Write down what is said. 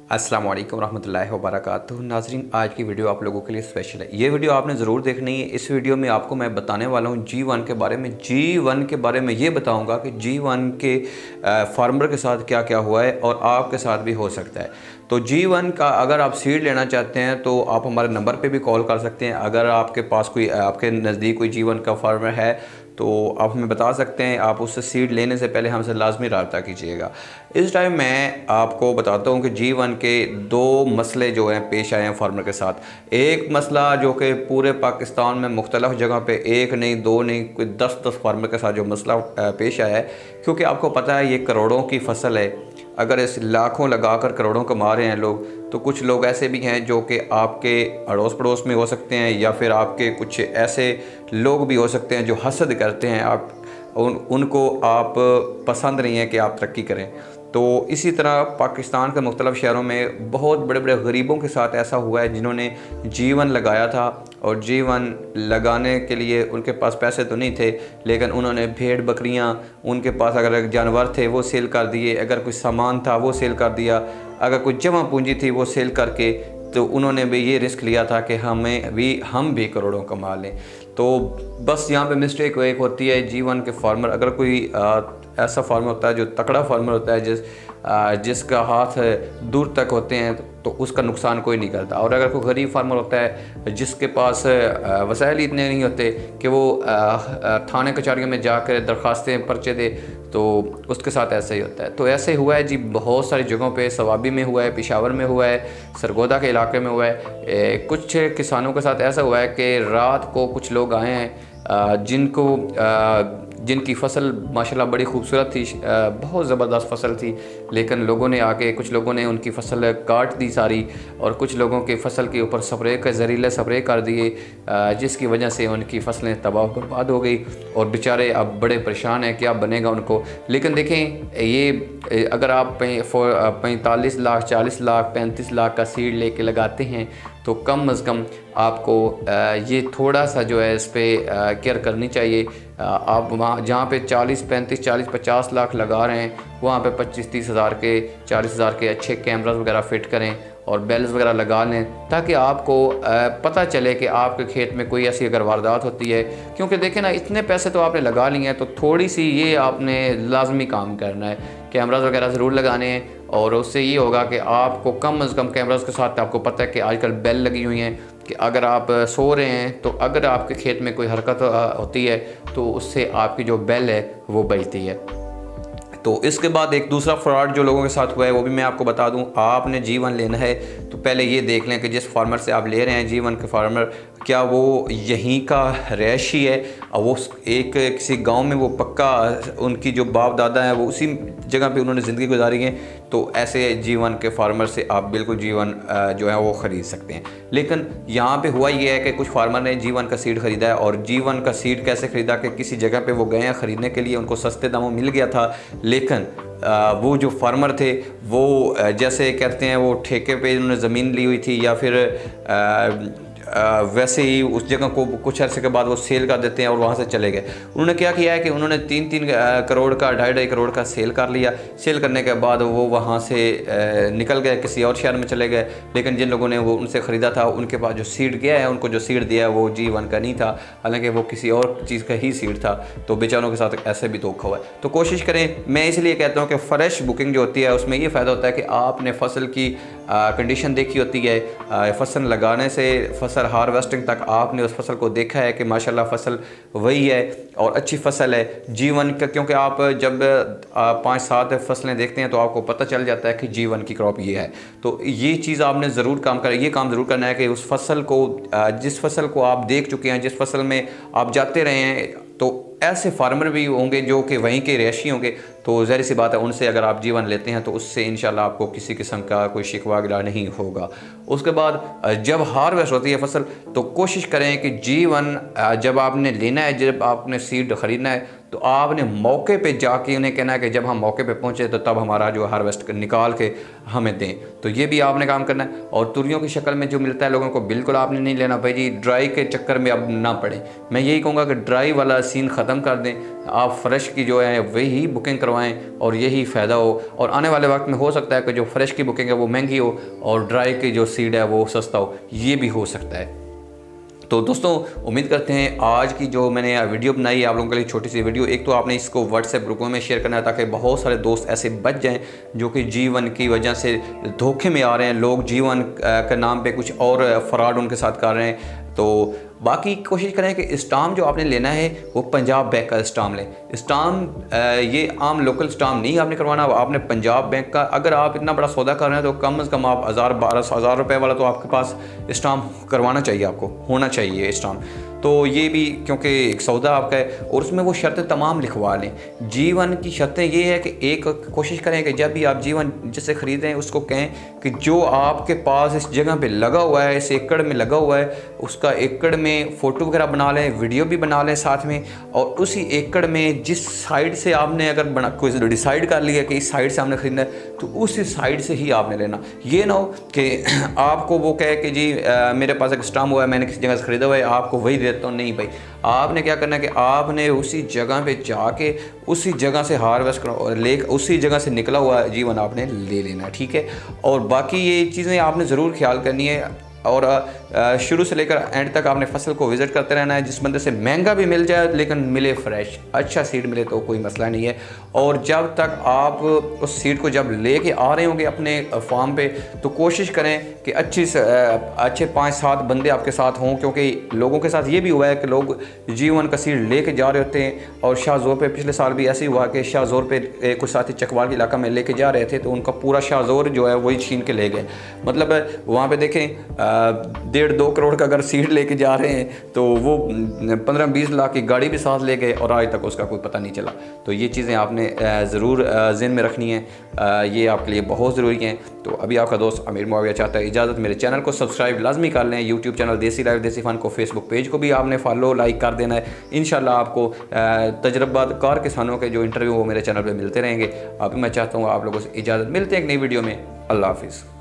अस्सलाम वालेकुम रहमतुल्लाहि व बरकातुहू। नाज़रीन, आज की वीडियो आप लोगों के लिए स्पेशल है। ये वीडियो आपने ज़रूर देखनी है। इस वीडियो में आपको मैं बताने वाला हूँ G1 के बारे में। G1 के बारे में ये बताऊँगा कि G1 के फार्मर के साथ क्या क्या हुआ है और आपके साथ भी हो सकता है। तो G1 का अगर आप सीड लेना चाहते हैं तो आप हमारे नंबर पे भी कॉल कर सकते हैं। अगर आपके पास कोई आपके नज़दीक कोई G1 का फार्मर है तो आप हमें बता सकते हैं। आप उससे सीड लेने से पहले हमसे लाजमी रब्ता कीजिएगा। इस टाइम मैं आपको बताता हूँ कि G1 के दो मसले जो हैं पेश आए हैं फार्मर के साथ। एक मसला जो कि पूरे पाकिस्तान में मुख्तलिफ़ जगह पे एक नहीं दो नहीं कोई 10 फार्मर के साथ जो मसला पेश आया है, क्योंकि आपको पता है ये करोड़ों की फसल है। अगर इस लाखों लगाकर करोड़ों कमा रहे हैं लोग, तो कुछ लोग ऐसे भी हैं जो कि आपके अड़ोस पड़ोस में हो सकते हैं या फिर आपके कुछ ऐसे लोग भी हो सकते हैं जो हसद करते हैं। आप उनको आप पसंद नहीं है कि आप तरक्की करें। तो इसी तरह पाकिस्तान के मुख्तलिफ़ शहरों में बहुत बड़े बड़े गरीबों के साथ ऐसा हुआ है जिन्होंने G1 लगाया था, और G1 लगाने के लिए उनके पास पैसे तो नहीं थे, लेकिन उन्होंने भेड़ बकरियां, उनके पास अगर जानवर थे वो सेल कर दिए, अगर कोई सामान था वो सेल कर दिया, अगर कोई जमा पूंजी थी वो सेल करके, तो उन्होंने भी ये रिस्क लिया था कि हम भी करोड़ों कमा लें। तो बस यहाँ पे मिस्टेक एक होती है G1 के फार्मर। अगर कोई ऐसा फार्मर होता है जो तकड़ा फार्मर होता है, जिसका हाथ दूर तक होते हैं, तो उसका नुकसान कोई नहीं करता। और अगर कोई गरीब फार्मर होता है जिसके पास वसाइल इतने नहीं होते कि वो थाने कचहरियों में जाकर दरख्वास्तें पर्चे दे, तो उसके साथ ऐसा ही होता है। तो ऐसे हुआ है जी, बहुत सारी जगहों पे सवाबी में हुआ है, पेशावर में हुआ है, सरगोदा के इलाके में हुआ है। कुछ किसानों के साथ ऐसा हुआ है कि रात को कुछ लोग आए हैं जिनकी फसल माशाल्लाह बड़ी खूबसूरत थी, बहुत ज़बरदस्त फसल थी, लेकिन लोगों ने आके कुछ लोगों ने उनकी फसल काट दी सारी, और कुछ लोगों की फसल के ऊपर जहरीले स्प्रे कर दिए, जिसकी वजह से उनकी फसलें तबाह बर्बाद हो गई और बेचारे अब बड़े परेशान हैं, क्या बनेगा उनको। लेकिन देखें, ये अगर आप 45 लाख 40 लाख 35 लाख का सीड लेके लगाते हैं तो कम अज़ कम आपको ये थोड़ा सा जो है इस पर केयर करनी चाहिए। आप वहाँ जहाँ पे 40 35 40 50 लाख लगा रहे हैं, वहाँ पे 25-30 हज़ार के 40 हज़ार के अच्छे कैमरास वगैरह फ़िट करें और बेल्स वगैरह लगा लें, ताकि आपको पता चले कि आपके खेत में कोई ऐसी अगर वारदात होती है। क्योंकि देखें ना, इतने पैसे तो आपने लगा लिए हैं, तो थोड़ी सी ये आपने लाजमी काम करना है, कैमरास वगैरह ज़रूर लगाने हैं। और उससे ये होगा कि आपको कम अज़ कम कैमरास के साथ आपको पता है कि आजकल बेल लगी हुई हैं कि अगर आप सो रहे हैं तो अगर आपके खेत में कोई हरकत होती है तो उससे आपकी जो बेल है वो बजती है। तो इसके बाद एक दूसरा फ्रॉड जो लोगों के साथ हुआ है वो भी मैं आपको बता दूं। आपने G1 लेना है तो पहले ये देख लें कि जिस फार्मर से आप ले रहे हैं G1 के फार्मर, क्या वो यहीं का रहायशी है और वो एक किसी गांव में वो पक्का उनकी जो बाप दादा हैं वो उसी जगह पे उन्होंने ज़िंदगी गुजारी है। तो ऐसे G1 के फार्मर से आप बिल्कुल G1 जो है वो ख़रीद सकते हैं। लेकिन यहाँ पे हुआ ये है कि कुछ फार्मर ने G1 का सीड ख़रीदा है, और G1 का सीड कैसे ख़रीदा कि किसी जगह पे वो गए हैं ख़रीदने के लिए, उनको सस्ते दामों मिल गया था, लेकिन वो जो फार्मर थे वो जैसे कहते हैं वो ठेके पे उन्होंने ज़मीन ली हुई थी, या फिर वैसे ही उस जगह को कुछ अर्से के बाद वो सेल कर देते हैं और वहाँ से चले गए। उन्होंने क्या किया है कि उन्होंने 3-3 करोड़ का 2.5 करोड़ का सेल कर लिया। सेल करने के बाद वो वहाँ से निकल गए, किसी और शहर में चले गए। लेकिन जिन लोगों ने वो उनसे ख़रीदा था, उनके पास जो सीड गया है, उनको जो सीड दिया है वो G1 का नहीं था, हालांकि वो किसी और चीज़ का ही सीड था। तो बेचारों के साथ ऐसे भी धोखा हुआ है। तो कोशिश करें, मैं इसलिए कहता हूँ कि फ़्रेश बुकिंग जो होती है उसमें ये फ़ायदा होता है कि आपने फसल की कंडीशन देखी होती है। फसल लगाने से फसल हार्वेस्टिंग तक आपने उस फसल को देखा है कि माशाल्लाह फसल वही है और अच्छी फसल है G1 का। क्योंकि आप जब 5-7 फसलें देखते हैं तो आपको पता चल जाता है कि G1 की क्रॉप ये है। तो ये चीज़ आपने ज़रूर ये काम ज़रूर करना है कि उस फसल को, जिस फसल को आप देख चुके हैं, जिस फसल में आप जाते रहे हैं, तो ऐसे फार्मर भी होंगे जो कि वहीं के रहायशी होंगे। तो ज़ाहिर सी बात है, उनसे अगर आप G1 लेते हैं तो उससे इंशाल्लाह आपको किसी किस्म का कोई शिकवा गिला नहीं होगा। उसके बाद जब हार्वेस्ट होती है फसल, तो कोशिश करें कि G1 जब आपने लेना है, जब आपने सीड ख़रीदना है, तो आपने मौके पे जाके उन्हें कहना है कि जब हम मौके पे पहुँचे तो तब हमारा जो हार्वेस्ट निकाल के हमें दें। तो ये भी आपने काम करना है। और तुरियों की शक्ल में जो मिलता है लोगों को बिल्कुल आपने नहीं लेना भाई जी, ड्राई के चक्कर में अब ना पड़े। मैं यही कहूँगा कि ड्राई वाला सीन ख़त्म कर दें, आप फ्रेश की जो है वही बुकिंग करवाएं और यही फ़ायदा हो। और आने वाले वक्त में हो सकता है कि जो फ्रेश की बुकिंग है वो महंगी हो और ड्राई की जो सीड है वो सस्ता हो, ये भी हो सकता है। तो दोस्तों उम्मीद करते हैं आज की जो मैंने वीडियो बनाई है आप लोगों के लिए छोटी सी वीडियो, एक तो आपने इसको व्हाट्सएप ग्रुपों में शेयर करना है ताकि बहुत सारे दोस्त ऐसे बच जाएं जो कि G1 की वजह से धोखे में आ रहे हैं। लोग G1 के नाम पे कुछ और फ्रॉड उनके साथ कर रहे हैं। तो बाकी कोशिश करें कि स्टाम्प जो आपने लेना है वो पंजाब बैंक का स्टाम्प लें। स्टाम्प ये आम लोकल स्टाम्प नहीं आपने करवाना, आपने पंजाब बैंक का। अगर आप इतना बड़ा सौदा कर रहे हैं तो कम से कम आप 1000-1200 रुपये वाला तो आपके पास स्टाम्प करवाना चाहिए, आपको होना चाहिए स्टाम्प। तो ये भी क्योंकि एक सौदा आपका है और उसमें वो शर्तें तमाम लिखवा लें। G1 की शर्तें ये है कि एक कोशिश करें कि जब भी आप G1 जिससे ख़रीदें उसको कहें कि जो आपके पास इस जगह पे लगा हुआ है, इस एकड़ में लगा हुआ है, उसका एकड़ में फ़ोटो वगैरह बना लें, वीडियो भी बना लें साथ में। और उसी एकड़ में जिस साइड से आपने अगर कोई डिसाइड कर लिया कि इस साइड से आपने ख़रीदना है तो उसी साइड से ही आपने लेना। ये ना हो कि आपको वो कहे कि जी मेरे पास एक स्टाम्प हुआ है, मैंने किसी जगह से ख़रीदा हुआ है, आपको वही देता हूँ। नहीं भाई, आपने क्या करना है कि आपने उसी जगह पे जाके उसी जगह से हार्वेस्ट करो, ले उसी जगह से निकला हुआ G1 आपने ले लेना है, ठीक है। और बाकी ये चीज़ें आपने ज़रूर ख्याल करनी है और शुरू से लेकर एंड तक आपने फसल को विज़िट करते रहना है। जिस बंदे से महंगा भी मिल जाए लेकिन मिले फ्रेश, अच्छा सीड मिले तो कोई मसला नहीं है। और जब तक आप उस सीड को जब लेके आ रहे होंगे अपने फार्म पे तो कोशिश करें कि अच्छे 5-7 बंदे आपके साथ हों, क्योंकि लोगों के साथ ये भी हुआ है कि लोग G1 का सीड लेके जा रहे होते हैं और शाहज़ोर पे पिछले साल भी ऐसे ही हुआ कि शाहज़ोर पे कुछ साथी चकवाल के इलाका में लेके जा रहे थे तो उनका पूरा शाहज़ोर जो है वही छीन के ले गए। मतलब वहाँ पे देखें 1.5-2 करोड़ का अगर सीड लेके जा रहे हैं तो वो 15-20 लाख की गाड़ी भी साथ ले गए और आज तक उसका कोई पता नहीं चला। तो ये चीज़ें आपने ज़रूर ज़हन में रखनी है, ये आपके लिए बहुत ज़रूरी हैं। तो अभी आपका दोस्त आमिर मुआविया चाहता है इजाज़त, मेरे चैनल को सब्सक्राइब लाजमी कर लें, यूट्यूब चैनल देसी लाइव देसी फ़न को, फेसबुक पेज को भी आपने फॉलो लाइक कर देना है। इंशाल्लाह आपको तजर्बाकार किसानों के जो इंटरव्यू वो मेरे चैनल पर मिलते रहेंगे। अभी मैं चाहता हूँ आप लोगों से इजाज़त, मिलते हैं एक नई वीडियो में। अल्लाह हाफिज़।